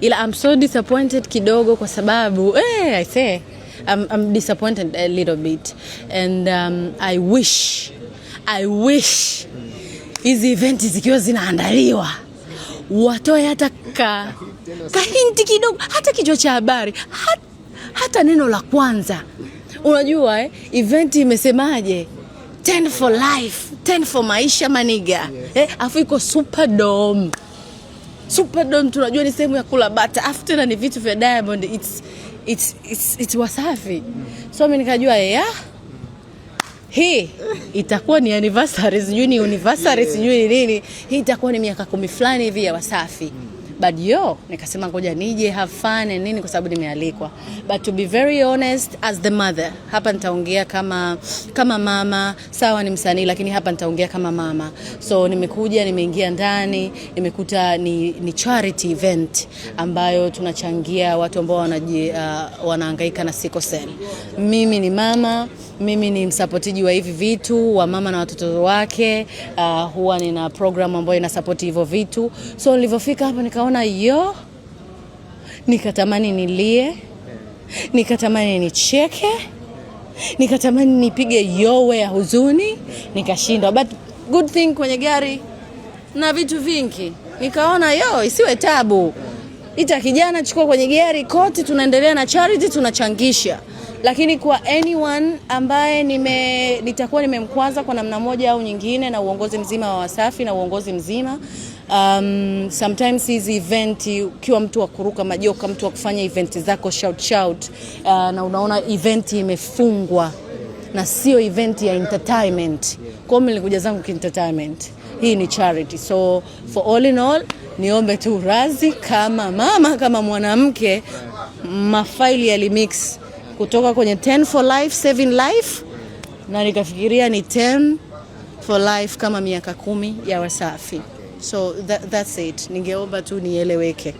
ila I'm so disappointed kidogo kwa sababu I say I'm disappointed a little bit, and I wish hizi event zikiwa zinaandaliwa watoe hata hinti kidogo, hata kichwa cha habari, hata neno la kwanza. Unajua event imesemaje? 10 for life, 10 for maisha maniga. Afu iko Superdome. Superdome tunajua ni sehemu ya kula bata. Afu tena ni vitu vya Diamond. It's Wasafi. So mimi nikajua hii itakuwa ni anniversary, sijui ni anniversary, sijui ni nini. Hii itakuwa ni miaka 10 fulani hivi ya Wasafi. But nikasema ngoja nije have fun and nini kwa sababu nimealikwa. But to be very honest, as the mother, hapa nitaongea kama mama. Sawa ni msanii lakini hapa nitaongea kama mama. So nimekuja, nimeingia ndani, nimekuta ni charity event ambayo tunachangia watu ambao wanahangaika na sickle cell. Mimi ni mama, mimi ni msupportiji wa hivi vitu, wa mama na watoto wake. Huwa nina program ambayo ina support hivyo vitu. So nilipofika hapa nikaona nikatamani nilie, nikatamani nicheke, nikatamani nipige yowe ya huzuni, nikashindwa. But good thing kwenye gari na vitu vingi, nikaona isiwe tabu. Ita kijana chukua kwenye gari kote, tunaendelea na charity, tunachangisha. Lakini kwa anyone ambaye nitakuwa nimemkwaza kwa namna moja au nyingine na uongozi mzima wa Wasafi na uongozi mzima, sometimes hizi event ukiwa mtu wa kuruka majoka, mtu wa kufanya event zako shout na unaona event imefungwa na sio event ya entertainment. Kwa mimi nilikuja zangu entertainment. Hii ni charity. So for all in all, niombe tu razi kama mama, kama mwanamke, mafaili yalimix kutoka kwenye 10 for life, saving life, na nikafikiria ni 10 for life kama miaka 10 ya Wasafi. So that's it. Ningeomba tu nieleweke.